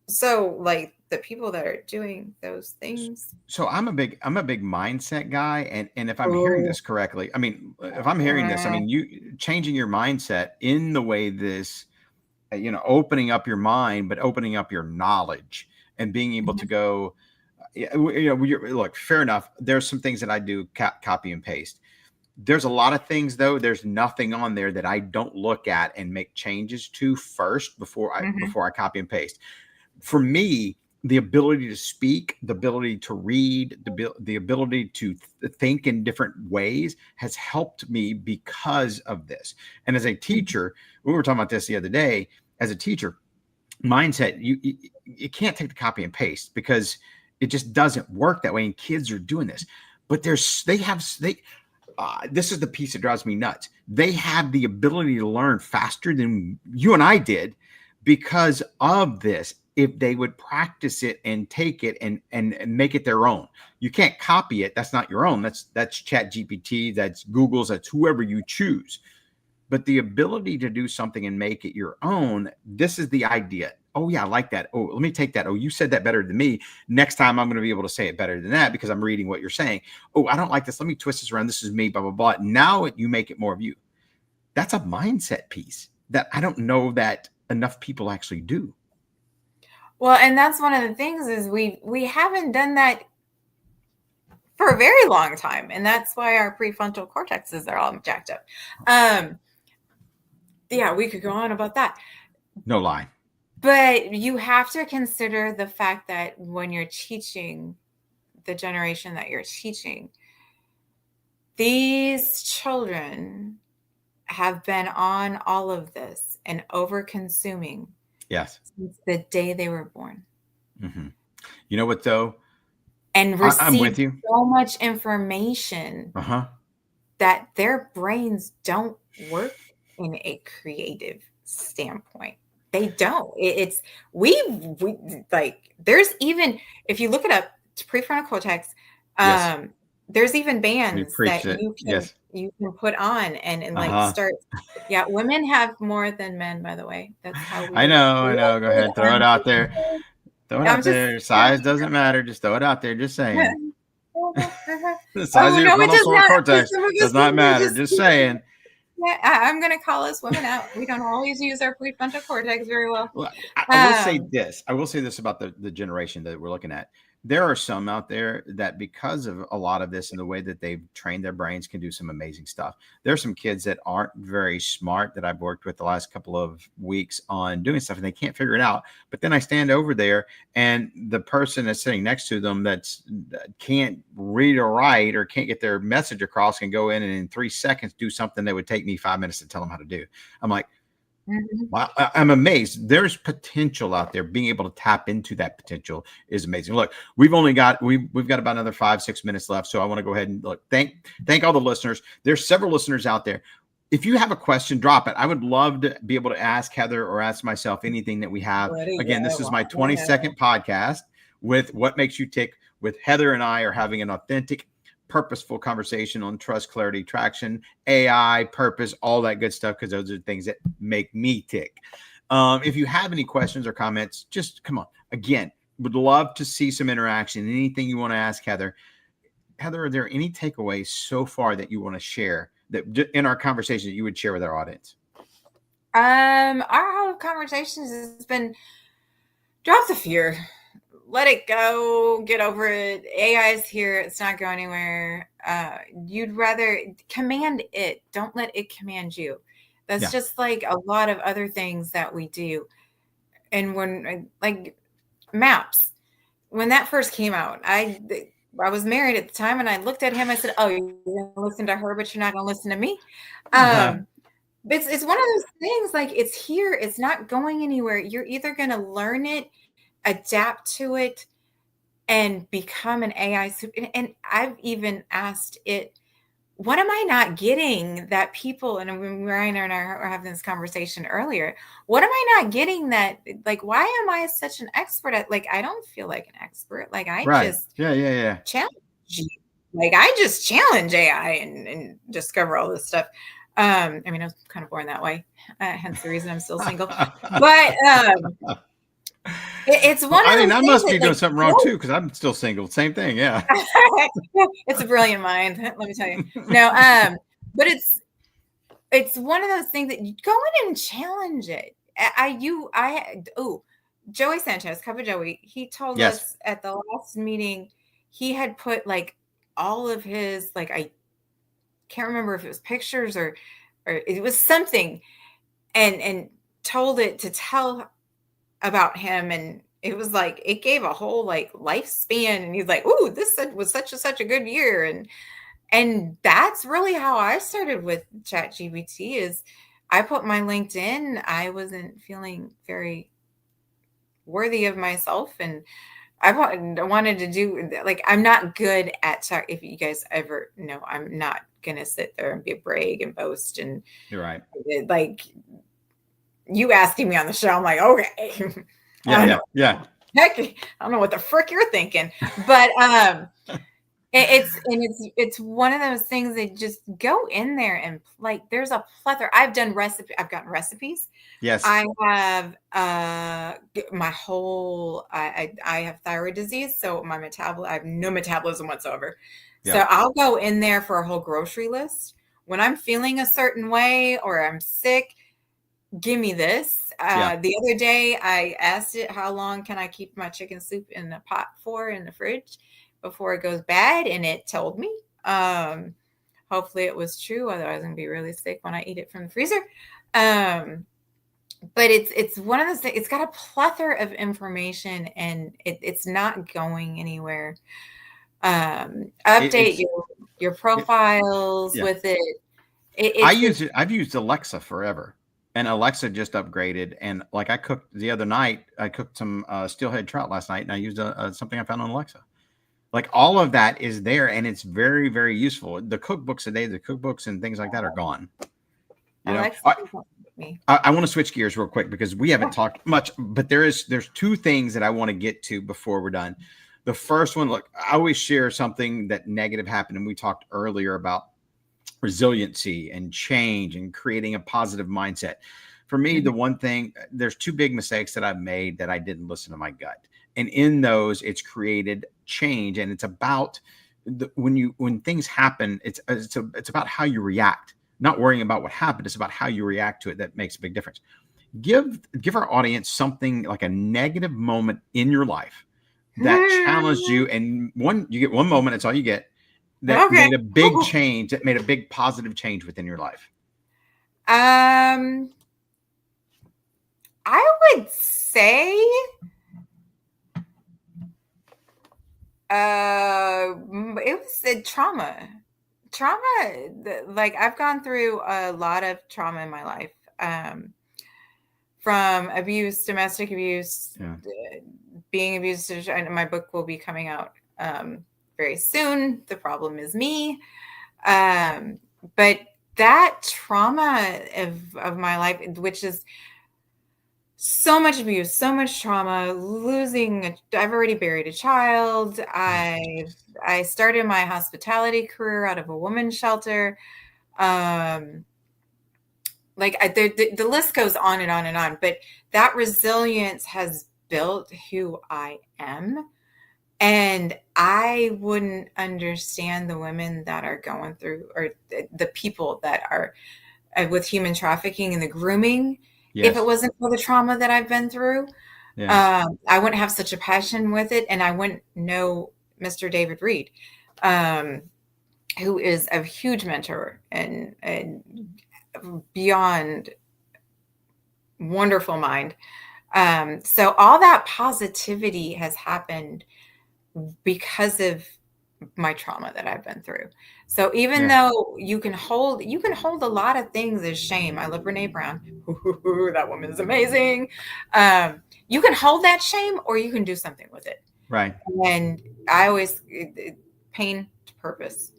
So, like, the people that are doing those things. So I'm a big mindset guy, and if I'm hearing this correctly, I mean, if I'm hearing this, I mean, you changing your mindset in the way this, opening up your mind, but opening up your knowledge and being able to go, look, fair enough. There's some things that I do copy and paste. There's a lot of things, though. There's nothing on there that I don't look at and make changes to first before I copy and paste. For me, the ability to speak, the ability to read, the ability to think in different ways has helped me because of this. And as a teacher, we were talking about this the other day. As a teacher, mindset, you can't take the copy and paste because it just doesn't work that way. And kids are doing this, but this is the piece that drives me nuts. They have the ability to learn faster than you and I did because of this. If they would practice it and take it and make it their own. You can't copy it. That's not your own. That's ChatGPT, that's Google's, that's whoever you choose. But the ability to do something and make it your own, this is the idea. Oh yeah, I like that. Oh, let me take that. Oh, you said that better than me. Next time I'm going to be able to say it better than that because I'm reading what you're saying. Oh, I don't like this. Let me twist this around. This is me, blah, blah, blah. Now you make it more of you. That's a mindset piece that I don't know that enough people actually do. Well, and that's one of the things is we haven't done that for a very long time, and that's why our prefrontal cortexes are all jacked up. Yeah, we could go on about that. No lie. But you have to consider the fact that when you're teaching the generation that you're teaching, these children have been on all of this and over consuming. Yes. Since the day they were born. Mm-hmm. You know what, though? And I'm with you. So much information that their brains don't work in a creative standpoint. They don't. We like, there's even, if you look it up, it's prefrontal cortex. Yes. There's even We bands that preached it. Yes. you can put on and like Uh-huh. start. Yeah, women have more than men, by the way. That's how I weird. know. I know. Go ahead. Throw it out there. Throw it I'm out just, there. Size doesn't matter. Just throw it out there. Just saying. The size oh of your no, it frontal does not. cortex Some of us does not women are matter. just, Just saying. yeah, I'm gonna call us women out. We don't always use our prefrontal cortex very well. Well, I will say this. I will say this about the generation that we're looking at. There are some out there that, because of a lot of this and the way that they've trained their brains, can do some amazing stuff. There are some kids that aren't very smart that I've worked with the last couple of weeks on doing stuff, and they can't figure it out. But then I stand over there, and the person that's sitting next to them that can't read or write or can't get their message across can go in and in 3 seconds do something that would take me 5 minutes to tell them how to do. I'm like, wow, I'm amazed. There's potential out there. Being able to tap into that potential is amazing. Look, we've got about another 5-6 minutes left, so I want to go ahead and thank all the listeners. There's several listeners out there. If you have a question, drop it. I would love to be able to ask Heather or ask myself anything that we have. Again, this is my 22nd podcast with What Makes You Tick, with Heather and I are having an authentic, purposeful conversation on trust, clarity, traction, AI, purpose, all that good stuff, because those are things that make me tick. If you have any questions or comments, just come on. Again, would love to see some interaction. Anything you want to ask Heather. Heather, are there any takeaways so far that you want to share that in our conversation that you would share with our audience? Our whole conversations has been, drop the fear. Let it go. Get over it. AI is here. It's not going anywhere. You'd rather command it. Don't let it command you. That's just like a lot of other things that we do. And when, like, maps, when that first came out, I was married at the time, and I looked at him. I said, "Oh, you're going to listen to her, but you're not going to listen to me." It's one of those things. Like, it's here. It's not going anywhere. You're either going to learn it, adapt to it, and become an AI super. And I've even asked it, what am I not getting that people, and when Bryan and I were having this conversation earlier, what am I not getting that, like, why am I such an expert at, like, I don't feel like an expert. Like, I just challenge you. Like, I just challenge AI and discover all this stuff. I mean, I was kind of born that way, hence the reason I'm still single. But it's one. I mean, I must be doing something wrong too, because I'm still single. Same thing, yeah. It's a brilliant mind, let me tell you. No, but it's one of those things that you go in and challenge it. Joey Sanchez, Cup of Joey, he told us at the last meeting, he had put like all of his, like, I can't remember if it was pictures or it was something, and told it to tell about him, and it was like, it gave a whole like lifespan, and he's like, "Ooh, this was such a good year." And that's really how I started with ChatGPT. Is I put my LinkedIn, I wasn't feeling very worthy of myself, and I wanted to do, like, I'm not good at talk. If you guys ever know, I'm not gonna sit there and be a brag and boast, and you're right. Like, you asking me on the show, I'm like, okay. Yeah. Heck, I don't know what the frick you're thinking, but it's one of those things that just go in there and, like, there's a plethora. I've gotten recipes. Yes. I have my whole I have thyroid disease, so I have no metabolism whatsoever. So I'll go in there for a whole grocery list. When I'm feeling a certain way or I'm sick, give me this. The other day I asked it, how long can I keep my chicken soup in the pot for in the fridge before it goes bad? And it told me. Hopefully it was true. Otherwise I'm going to be really sick when I eat it from the freezer. But it's one of those things. It's got a plethora of information, and it's not going anywhere. Update your profiles with it. I've used Alexa forever. And Alexa just upgraded. And like, I cooked the other night, I cooked some steelhead trout last night, and I used something I found on Alexa. Like, all of that is there, and it's very, very useful. The cookbooks today, the cookbooks and things like that are gone. You know, me. I want to switch gears real quick because we haven't talked much, but there's two things that I want to get to before we're done. The first one, look, I always share something that negative happened, and we talked earlier about resiliency and change and creating a positive mindset. For me, the one thing, there's two big mistakes that I've made that I didn't listen to my gut. And in those, it's created change. And it's about when things happen, it's about how you react, not worrying about what happened. It's about how you react to it. That makes a big difference. Give our audience something like a negative moment in your life that challenged you. And you get one moment. That's all you get. That made a big change, that made a big positive change within your life. I would say it was a trauma. Like I've gone through a lot of trauma in my life, from abuse, domestic abuse, being abused. My book will be coming out very soon. The Problem Is Me. But that trauma of my life, which is so much abuse, so much trauma, I've already buried a child. I started my hospitality career out of a women's shelter. The list goes on and on and on, but that resilience has built who I am. And I wouldn't understand the women that are going through, or the people that are with human trafficking and the grooming. Yes. If it wasn't for the trauma that I've been through, I wouldn't have such a passion with it. And I wouldn't know Mr. David Reed, who is a huge mentor and beyond wonderful mind. So all that positivity has happened because of my trauma that I've been through. So even though you can hold a lot of things as shame. I love Brene Brown. That woman is amazing. You can hold that shame, or you can do something with it. Right. And I always pain to purpose.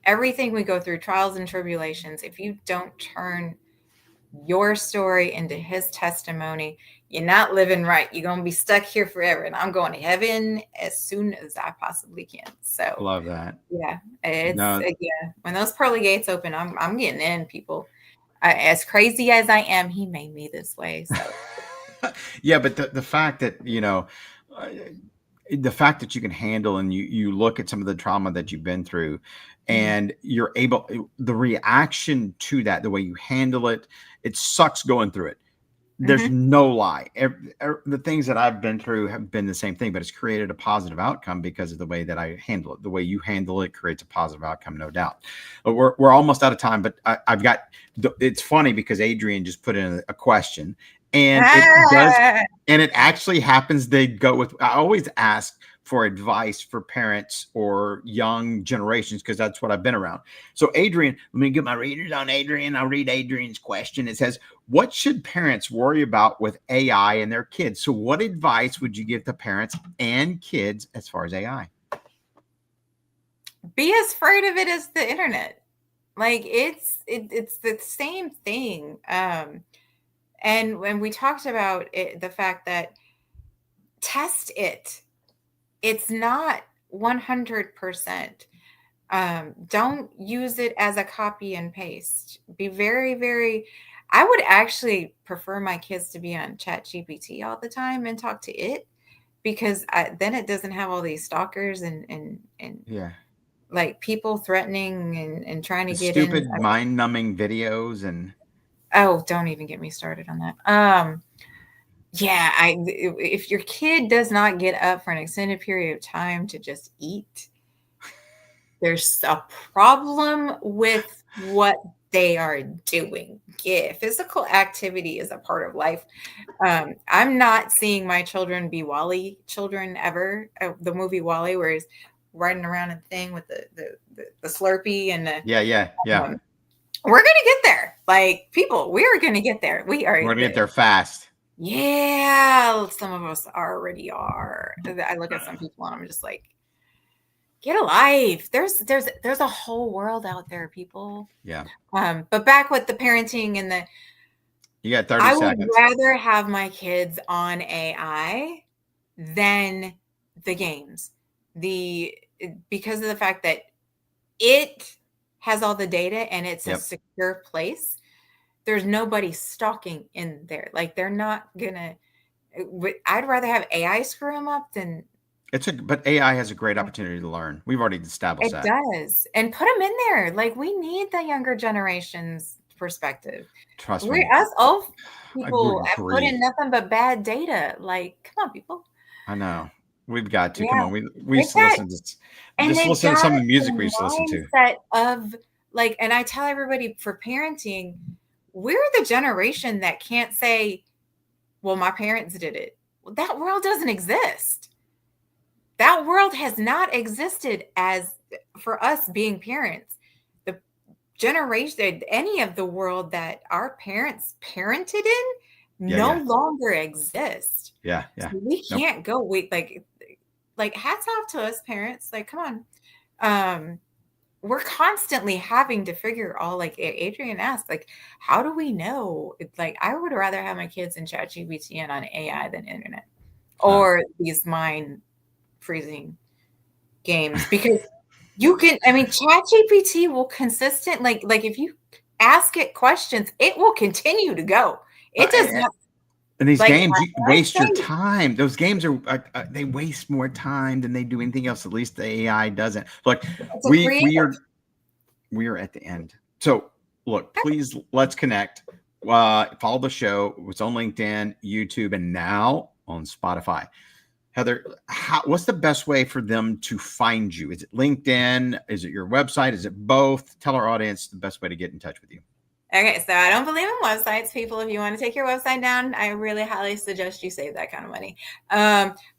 Everything we go through, trials and tribulations, if you don't turn your story into his testimony, you're not living right. You're going to be stuck here forever. And I'm going to heaven as soon as I possibly can. So love that. Yeah. When those pearly gates open, I'm getting in, people. As crazy as I am, he made me this way. So yeah. But the fact that, the fact that you can handle, and you look at some of the trauma that you've been through, and you're able, the reaction to that, the way you handle it, it sucks going through it. There's no lie. The things that I've been through have been the same thing, but it's created a positive outcome because of the way that I handle it. The way you handle it creates a positive outcome, no doubt. But we're almost out of time, but I've got, it's funny because Adrian just put in a question, and it does, and it actually happens. They go with, I always ask for advice for parents or young generations, because that's what I've been around. So Adrian, let me get my readers on Adrian. I'll read Adrian's question. It says, what should parents worry about with AI and their kids? So what advice would you give to parents and kids as far as AI? Be as afraid of it as the internet. Like it's the same thing. And when we talked about it, the fact that test it, it's not 100%. Don't use it as a copy and paste. Be very, very, I would actually prefer my kids to be on ChatGPT all the time and talk to it, because then it doesn't have all these stalkers and like people threatening and trying to get stupid mind-numbing videos. And oh, don't even get me started on that. If your kid does not get up for an extended period of time to just eat, there's a problem with what they are doing. Yeah, physical activity is a part of life. I'm not seeing my children be WALL-E children ever. The movie WALL-E, where he's riding around a thing with the Slurpee and the we're gonna get there. Like, people, we are gonna get there. We're gonna get there fast. Yeah, some of us already are. I look at some people and I'm just like, get a life. There's a whole world out there, people. Yeah. But back with the parenting and You got 30 I seconds. would rather have my kids on AI than the games. Because of the fact that it has all the data and it's a secure place. There's nobody stalking in there. Like they're not gonna. I'd rather have AI screw them up than. But AI has a great opportunity to learn. We've already established that. It does, and put them in there. Like we need the younger generation's perspective. Trust me, Us old I people would have put agree. in nothing but bad data. Like, come on, people. I know. We've got to. Yeah. Come on. We used to listen to And just they've listen to got some of the music a we used to listen to. mindset of like, and I tell everybody for parenting, we're the generation that can't say, well, my parents did it. Well, that world doesn't exist. That world has not existed as for us being parents. The generation, any of the world that our parents parented in no longer exists. Yeah. So we can't go like hats off to us parents. Like, come on. We're constantly having to figure all like Adrian asked, like, how do we know? It's like I would rather have my kids in ChatGPT and on AI than internet or these mind freezing games because you can. I mean, ChatGPT will consistent like if you ask it questions, it will continue to go. It does not. And these games, you waste your time. Those games are they waste more time than they do anything else. At least the AI doesn't. Look, we are at the end. So look, please let's connect. Follow the show. It's on LinkedIn, YouTube, and now on Spotify. Heather, what's the best way for them to find you? Is it LinkedIn? Is it your website? Is it both? Tell our audience the best way to get in touch with you. Okay, so I don't believe in websites, people. If you want to take your website down, I really highly suggest you save that kind of money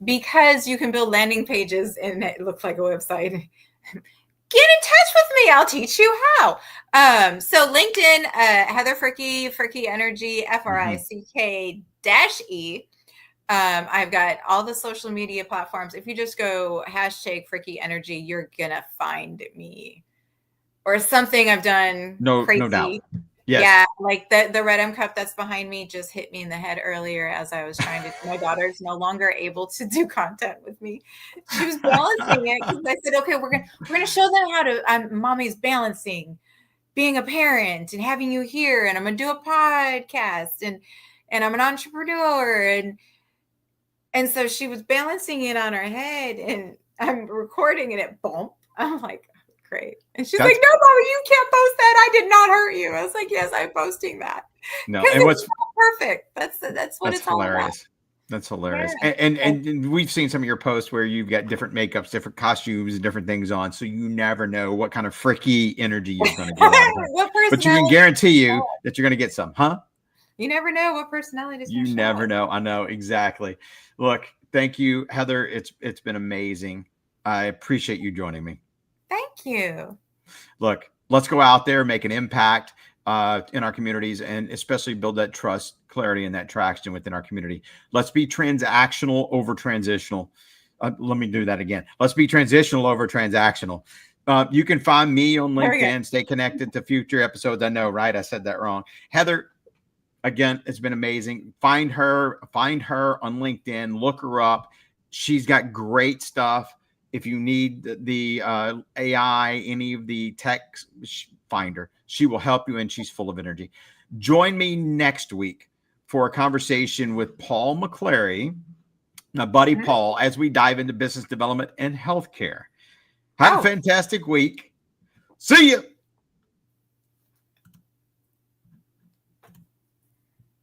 because you can build landing pages and it looks like a website. Get in touch with me. I'll teach you how. So LinkedIn, Heather Fricke Energy, Fricke-E. I've got all the social media platforms. If you just go #Fricke Energy, you're gonna find me or something I've done. No doubt. Yes. Yeah, like the Red M cup that's behind me just hit me in the head earlier as I was trying to. My daughter's no longer able to do content with me. She was balancing it because I said, "Okay, we're gonna show them how to." Mommy's balancing being a parent and having you here, and I'm gonna do a podcast, and I'm an entrepreneur, and so she was balancing it on her head, and I'm recording, and it bumped. I'm like, great. And she's like, no, Mommy, you can't post that. I did not hurt you. I was like, yes, I'm posting that. No, and what's perfect. That's what it's hilarious. all about. That's hilarious. Yeah. And we've seen some of your posts where you've got different makeups, different costumes, and different things on. So you never know what kind of Fricke energy you're going to get out of it. But you can guarantee you that you're going to get some, huh? You never know what personality. You never know. I know exactly. Look, thank you, Heather. It's been amazing. I appreciate you joining me. Thank you. Look, let's go out there, make an impact in our communities, and especially build that trust, clarity, and that traction within our community. Let's be transactional over transitional. Let me do that again. Let's be transitional over transactional. You can find me on LinkedIn. Stay connected to future episodes. I know, right? I said that wrong. Heather, again, it's been amazing. Find her on LinkedIn. Look her up. She's got great stuff. If you need the AI, any of the tech, find her. She will help you, and she's full of energy. Join me next week for a conversation with Paul McClary, my buddy Paul, as we dive into business development and healthcare. Have a fantastic week. See you.